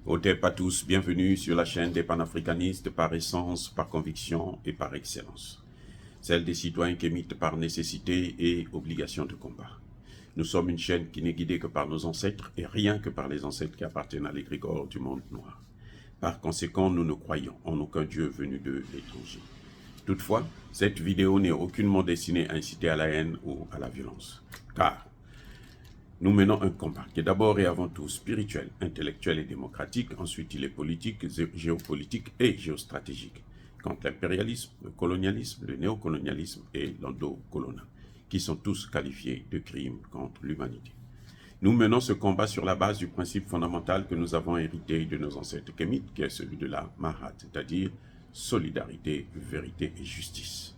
Otep à tous, bienvenue sur la chaîne des panafricanistes par essence, par conviction et par excellence. Celle des citoyens qui émitent par nécessité et obligation de combat. Nous sommes une chaîne qui n'est guidée que par nos ancêtres et rien que par les ancêtres qui appartiennent à l'égrégore du monde noir. Par conséquent, nous ne croyons en aucun Dieu venu de l'étranger. Toutefois, cette vidéo n'est aucunement destinée à inciter à la haine ou à la violence. Car nous menons un combat qui est d'abord et avant tout spirituel, intellectuel et démocratique. Ensuite, il est politique, géopolitique et géostratégique. Contre l'impérialisme, le colonialisme, le néocolonialisme et l'endocolonial, qui sont tous qualifiés de crimes contre l'humanité. Nous menons ce combat sur la base du principe fondamental que nous avons hérité de nos ancêtres kémites, qui est celui de la Mahat, c'est-à-dire solidarité, vérité et justice.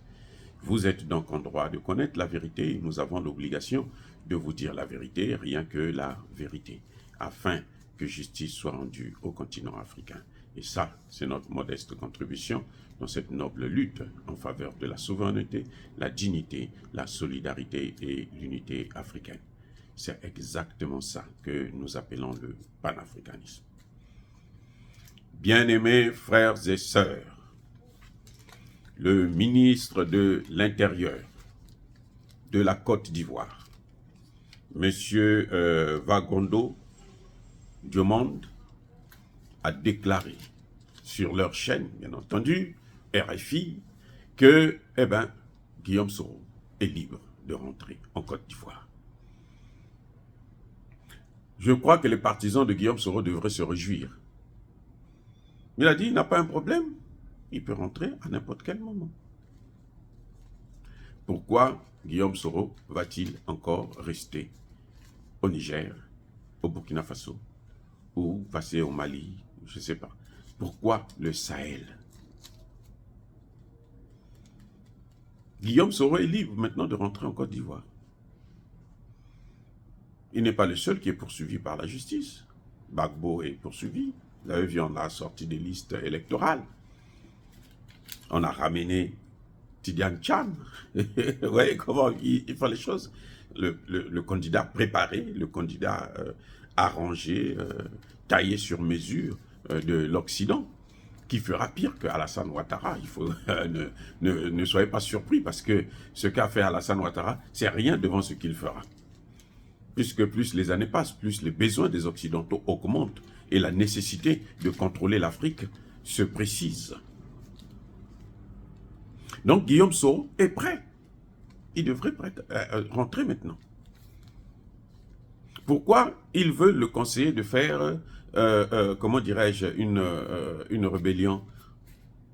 Vous êtes donc en droit de connaître la vérité et nous avons l'obligation de vous dire la vérité, rien que la vérité, afin que justice soit rendue au continent africain. Et ça, c'est notre modeste contribution dans cette noble lutte en faveur de la souveraineté, la dignité, la solidarité et l'unité africaine. C'est exactement ça que nous appelons le panafricanisme. Bien-aimés frères et sœurs, le ministre de l'Intérieur de la Côte d'Ivoire, M. Wagondo Diomande, a déclaré sur leur chaîne, bien entendu, RFI, que Guillaume Soro est libre de rentrer en Côte d'Ivoire. Je crois que les partisans de Guillaume Soro devraient se réjouir. Il a dit, il n'a pas un problème, il peut rentrer à n'importe quel moment. Pourquoi Guillaume Soro va-t-il encore rester au Niger, au Burkina Faso, ou passer au Mali, je ne sais pas. Pourquoi le Sahel? Guillaume Soro est libre maintenant de rentrer en Côte d'Ivoire. Il n'est pas le seul qui est poursuivi par la justice. Gbagbo est poursuivi. Vous avez vu, on a sorti des listes électorales. On a ramené Tidiane Tcham. Vous voyez comment il fait les choses. Le candidat préparé, le candidat arrangé, taillé sur mesure de l'Occident, qui fera pire que Alassane Ouattara. Il faut ne soyez pas surpris parce que ce qu'a fait Alassane Ouattara, c'est rien devant ce qu'il fera. Puisque plus les années passent, plus les besoins des Occidentaux augmentent et la nécessité de contrôler l'Afrique se précise. Donc Guillaume Soro est prêt. Il devrait rentrer maintenant. Pourquoi il veut le conseiller de faire, comment dirais-je, une rébellion,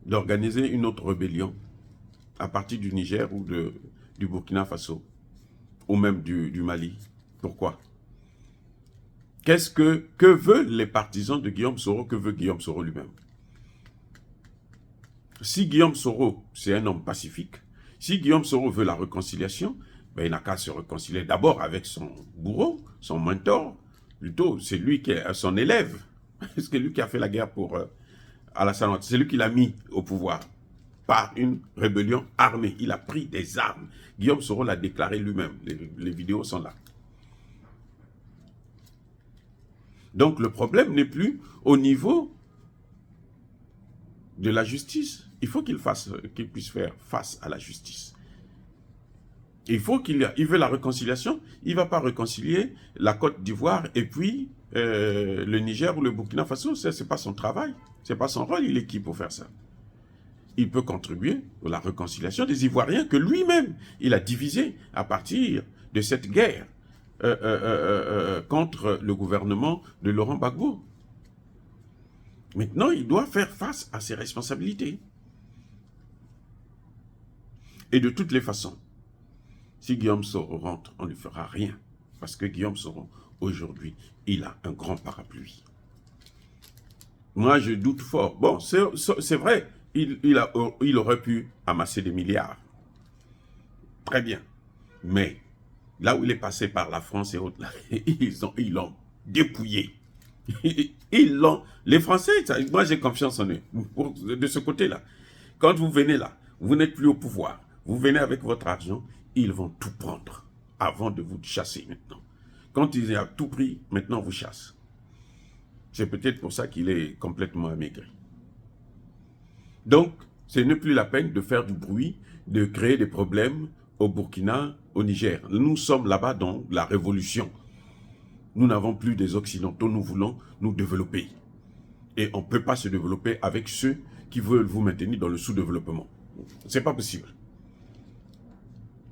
d'organiser une autre rébellion à partir du Niger ou du Burkina Faso, ou même du Mali? Pourquoi? Que veulent les partisans de Guillaume Soro? Que veut Guillaume Soro lui-même? Si Guillaume Soro, c'est un homme pacifique, si Guillaume Soro veut la réconciliation, ben, il n'a qu'à se réconcilier d'abord avec son bourreau, son mentor, plutôt c'est lui qui est son élève. C'est lui qui a fait la guerre pour Alassane Ouattara, c'est lui qui l'a mis au pouvoir par une rébellion armée. Il a pris des armes. Guillaume Soro l'a déclaré lui-même, les vidéos sont là. Donc le problème n'est plus au niveau de la justice. Il faut qu'il puisse faire face à la justice. Il veut la réconciliation. Il ne va pas réconcilier la Côte d'Ivoire et puis le Niger ou le Burkina Faso. Ce n'est pas son travail. Ce n'est pas son rôle. Il est qui pour faire ça? Il peut contribuer à la réconciliation des Ivoiriens que lui-même, il a divisé à partir de cette guerre contre le gouvernement de Laurent Gbagbo. Maintenant, il doit faire face à ses responsabilités. Et de toutes les façons, si Guillaume Soro rentre, on ne fera rien. Parce que Guillaume Soro, aujourd'hui, il a un grand parapluie. Moi, je doute fort. Bon, c'est vrai, il aurait pu amasser des milliards. Très bien. Mais, là où il est passé par la France et autres, là, ils l'ont dépouillé. Les Français, moi j'ai confiance en eux, de ce côté-là. Quand vous venez là, vous n'êtes plus au pouvoir, vous venez avec votre argent, ils vont tout prendre avant de vous chasser maintenant. Quand ils ont tout pris, maintenant vous chassent. C'est peut-être pour ça qu'il est complètement amaigri. Donc, ce n'est plus la peine de faire du bruit, de créer des problèmes au Burkina, au Niger. Nous sommes là-bas dans la révolution. Nous n'avons plus des Occidentaux, nous voulons nous développer. Et on ne peut pas se développer avec ceux qui veulent vous maintenir dans le sous-développement. Ce n'est pas possible.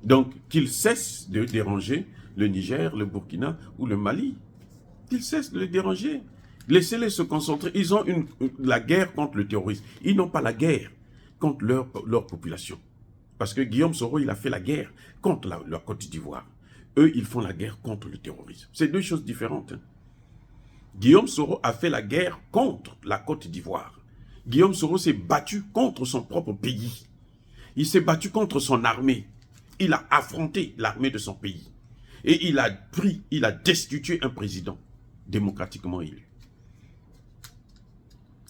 Donc, qu'ils cessent de déranger le Niger, le Burkina ou le Mali. Qu'ils cessent de les déranger. Laissez-les se concentrer. Ils ont la guerre contre le terrorisme. Ils n'ont pas la guerre contre leur population. Parce que Guillaume Soro, il a fait la guerre contre la Côte d'Ivoire. Eux, ils font la guerre contre le terrorisme. C'est deux choses différentes. Hein. Guillaume Soro a fait la guerre contre la Côte d'Ivoire. Guillaume Soro s'est battu contre son propre pays. Il s'est battu contre son armée. Il a affronté l'armée de son pays. Et il a destitué un président démocratiquement élu.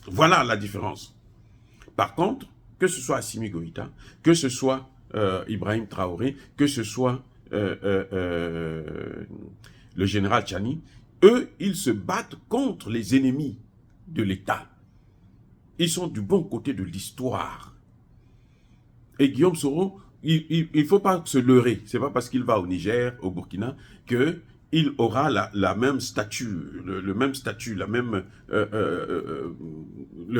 Voilà la différence. Par contre, que ce soit Assimi Goïta, que ce soit Ibrahim Traoré, que ce soit le général Tchani, eux, ils se battent contre les ennemis de l'État. Ils sont du bon côté de l'histoire. Et Guillaume Soro, il ne faut pas se leurrer. Ce n'est pas parce qu'il va au Niger, au Burkina, qu'il aura la même statut, le même statut, le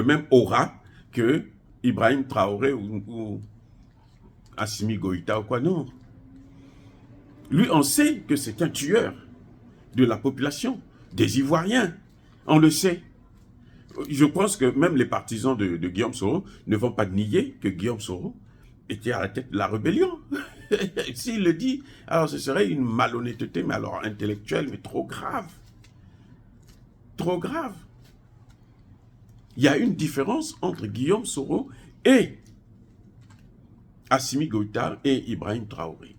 même aura que Ibrahim Traoré ou Assimi Goïta ou quoi. Non. Lui, on sait que c'est un tueur de la population, des Ivoiriens. On le sait. Je pense que même les partisans de Guillaume Soro ne vont pas nier que Guillaume Soro était à la tête de la rébellion. S'il le dit, alors ce serait une malhonnêteté, mais alors intellectuelle, mais trop grave. Trop grave. Il y a une différence entre Guillaume Soro et Assimi Goïta et Ibrahim Traoré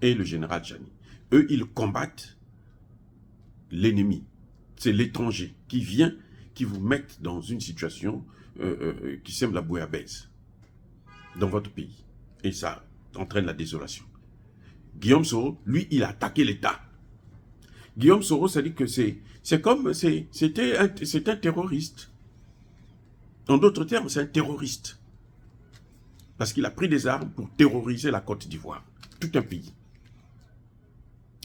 et le général Tchani. Eux, ils combattent l'ennemi. C'est l'étranger qui vient, qui vous met dans une situation qui sème la bouillabaisse dans votre pays. Et ça entraîne la désolation. Guillaume Soro, lui, il a attaqué l'État. Guillaume Soro, ça dit que c'est un terroriste. En d'autres termes, c'est un terroriste. Parce qu'il a pris des armes pour terroriser la Côte d'Ivoire. Tout un pays.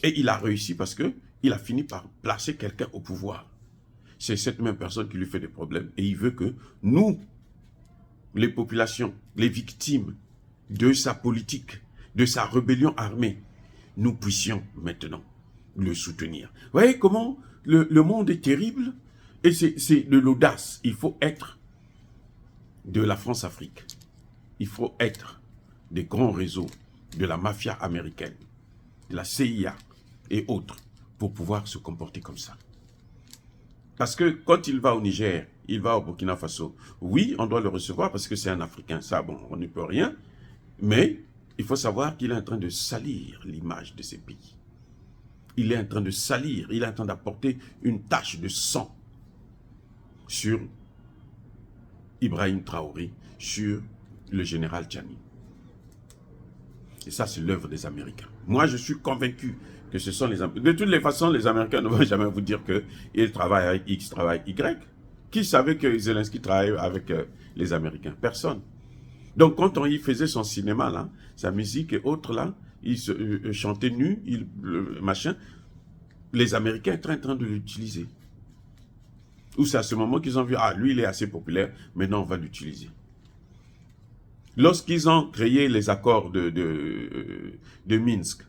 Et il a réussi parce qu'il a fini par placer quelqu'un au pouvoir. C'est cette même personne qui lui fait des problèmes. Et il veut que nous, les populations, les victimes de sa politique, de sa rébellion armée, nous puissions maintenant le soutenir. Vous voyez comment le monde est terrible? Et c'est de l'audace. Il faut être de la France-Afrique. Il faut être des grands réseaux de la mafia américaine, de la CIA et autres, pour pouvoir se comporter comme ça. Parce que quand il va au Niger, il va au Burkina Faso, oui, on doit le recevoir parce que c'est un Africain. Ça, bon, on n'y peut rien. Mais il faut savoir qu'il est en train de salir l'image de ces pays. Il est en train de salir, il est en train d'apporter une tache de sang sur Ibrahim Traoré, sur le général Tchani. Et ça, c'est l'œuvre des Américains. Moi, je suis convaincu que ce sont les Américains. De toutes les façons, les Américains ne vont jamais vous dire qu'ils travaillent avec X, travaillent Y. Qui savait que Zelensky travaillait avec les Américains? Personne. Donc, quand on y faisait son cinéma, là, sa musique et autres, là, il se chantait nu, machin, les Américains étaient en train de l'utiliser. Ou c'est à ce moment qu'ils ont vu, ah, lui, il est assez populaire, maintenant on va l'utiliser. Lorsqu'ils ont créé les accords de Minsk,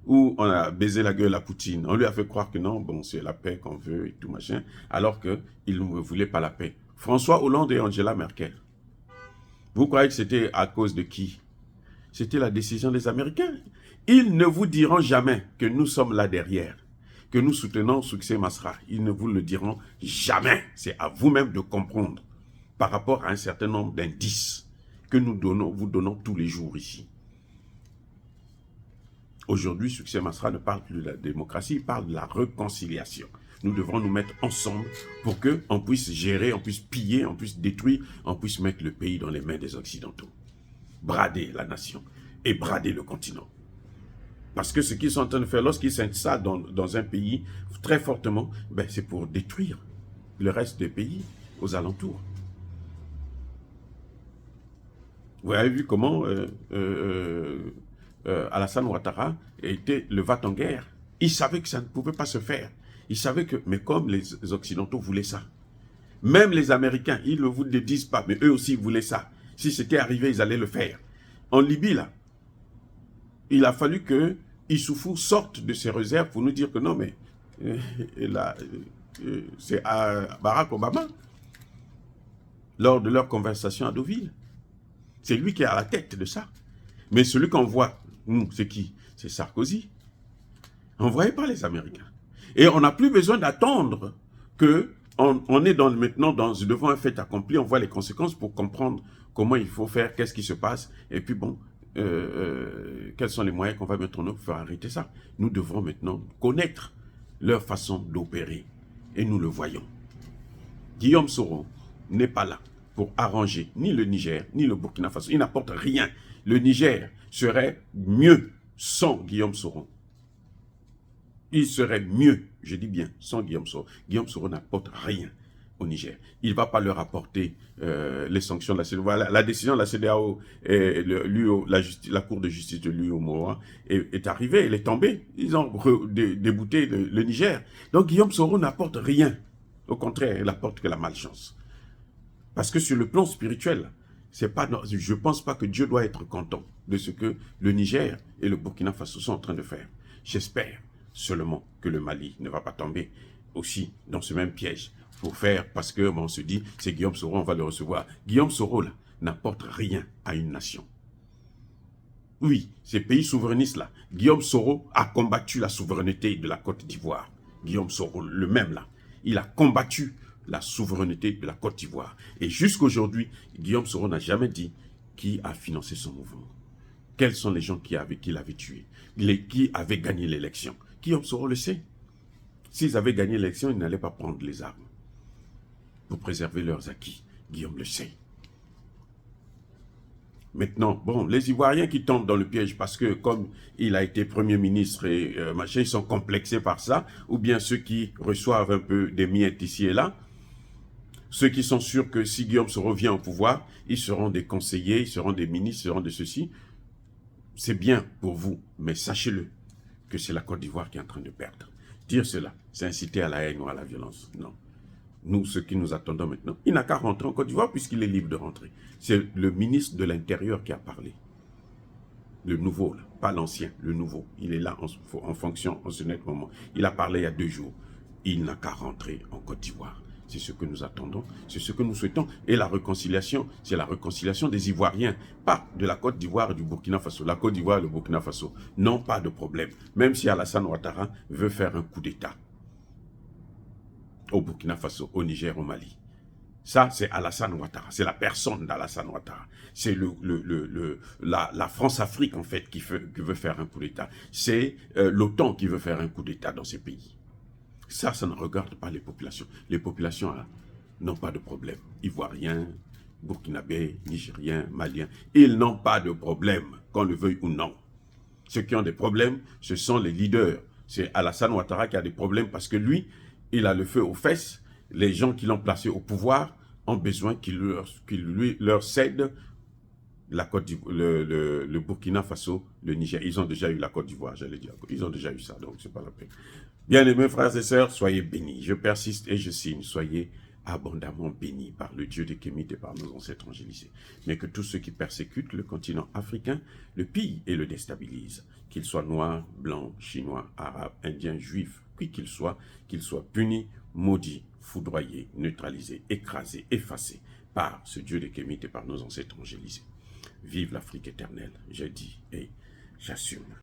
où on a baisé la gueule à Poutine, on lui a fait croire que non, bon, c'est la paix qu'on veut et tout machin, alors qu'il ne voulait pas la paix. François Hollande et Angela Merkel. Vous croyez que c'était à cause de qui? C'était la décision des Américains. Ils ne vous diront jamais que nous sommes là derrière, que nous soutenons Succès Masra. Ils ne vous le diront jamais. C'est à vous-même de comprendre par rapport à un certain nombre d'indices que nous vous donnons tous les jours ici. Aujourd'hui, Succès Masra ne parle plus de la démocratie, il parle de la réconciliation. Nous devrons nous mettre ensemble pour qu'on puisse gérer, on puisse piller, on puisse détruire, on puisse mettre le pays dans les mains des Occidentaux. Brader la nation et brader le continent. Parce que ce qu'ils sont en train de faire, lorsqu'ils s'installent dans un pays très fortement, ben c'est pour détruire le reste des pays aux alentours. Vous avez vu comment Alassane Ouattara était le va-t-en-guerre. Il savait que ça ne pouvait pas se faire. Il savait que, mais comme les Occidentaux voulaient ça, même les Américains, ils ne vous le disent pas, mais eux aussi voulaient ça. Si c'était arrivé, ils allaient le faire. En Libye, là, il a fallu que Issoufou sorte de ses réserves pour nous dire que non, mais c'est à Barack Obama, lors de leur conversation à Deauville. C'est lui qui est à la tête de ça. Mais celui qu'on voit, c'est qui? C'est Sarkozy. On ne voyait pas les Américains. Et on n'a plus besoin d'attendre qu'on est maintenant devant un fait accompli, on voit les conséquences pour comprendre comment il faut faire, qu'est-ce qui se passe, et puis bon, quels sont les moyens qu'on va mettre en œuvre pour faire arrêter ça. Nous devrons maintenant connaître leur façon d'opérer, et nous le voyons. Guillaume Soro n'est pas là pour arranger ni le Niger, ni le Burkina Faso. Il n'apporte rien. Le Niger serait mieux sans Guillaume Soro. Il serait mieux, je dis bien, sans Guillaume Soro. Guillaume Soro n'apporte rien au Niger. Il ne va pas leur apporter les sanctions de la CEDEAO. La décision de la CEDEAO, la Cour de justice de l'UOMOA est arrivée, elle est tombée. Ils ont débouté le Niger. Donc Guillaume Soro n'apporte rien. Au contraire, il n'apporte que la malchance. Parce que sur le plan spirituel, je ne pense pas que Dieu doit être content de ce que le Niger et le Burkina Faso sont en train de faire. J'espère seulement que le Mali ne va pas tomber aussi dans ce même piège pour faire, parce que on se dit, c'est Guillaume Soro, on va le recevoir. Guillaume Soro, là, n'apporte rien à une nation. Oui, ces pays souverainistes-là, Guillaume Soro a combattu la souveraineté de la Côte d'Ivoire. Guillaume Soro, le même là, il a combattu la souveraineté de la Côte d'Ivoire. Et jusqu'aujourd'hui, Guillaume Soro n'a jamais dit qui a financé son mouvement. Quels sont les gens qui l'avaient tué, qui avaient gagné l'élection. Guillaume Soro le sait. S'ils avaient gagné l'élection, ils n'allaient pas prendre les armes pour préserver leurs acquis. Guillaume le sait. Maintenant, bon, les Ivoiriens qui tombent dans le piège parce que comme il a été Premier ministre et machin, ils sont complexés par ça, ou bien ceux qui reçoivent un peu des miettes ici et là, ceux qui sont sûrs que si Guillaume Soro vient au pouvoir, ils seront des conseillers, ils seront des ministres, ils seront de ceci. C'est bien pour vous, mais sachez-le que c'est la Côte d'Ivoire qui est en train de perdre. Dire cela, c'est inciter à la haine ou à la violence. Non. Nous, ce qui nous attendons maintenant, il n'a qu'à rentrer en Côte d'Ivoire puisqu'il est libre de rentrer. C'est le ministre de l'Intérieur qui a parlé. Le nouveau, là, pas l'ancien, le nouveau. Il est là en fonction en ce net moment. Il a parlé il y a 2 jours. Il n'a qu'à rentrer en Côte d'Ivoire. C'est ce que nous attendons, c'est ce que nous souhaitons. Et la réconciliation, c'est la réconciliation des Ivoiriens, pas de la Côte d'Ivoire et du Burkina Faso. La Côte d'Ivoire et le Burkina Faso n'ont pas de problème. Même si Alassane Ouattara veut faire un coup d'État au Burkina Faso, au Niger, au Mali. Ça, c'est Alassane Ouattara. C'est la personne d'Alassane Ouattara. C'est la France-Afrique, en fait, qui veut faire un coup d'État. C'est l'OTAN qui veut faire un coup d'État dans ces pays. Ça ne regarde pas les populations. Les populations n'ont pas de problème. Ivoiriens, Burkinabés, Nigériens, Maliens, ils n'ont pas de problème, qu'on le veuille ou non. Ceux qui ont des problèmes, ce sont les leaders. C'est Alassane Ouattara qui a des problèmes parce que lui, il a le feu aux fesses. Les gens qui l'ont placé au pouvoir ont besoin qu'il leur cède la Côte d'Ivoire, le Burkina Faso, le Niger. Ils ont déjà eu la Côte d'Ivoire, j'allais dire. Ils ont déjà eu ça, donc c'est pas la peine. Bien-aimés frères et sœurs, soyez bénis. Je persiste et je signe. Soyez abondamment bénis par le Dieu des Kémites et par nos ancêtres angélisés. Mais que tous ceux qui persécutent le continent africain le pillent et le déstabilisent. Qu'ils soient noirs, blancs, chinois, arabes, indiens, juifs, qui qu'ils soient punis, maudits, foudroyés, neutralisés, écrasés, effacés par ce Dieu des Kémites et par nos ancêtres angélisés. Vive l'Afrique éternelle, j'ai dit et j'assume.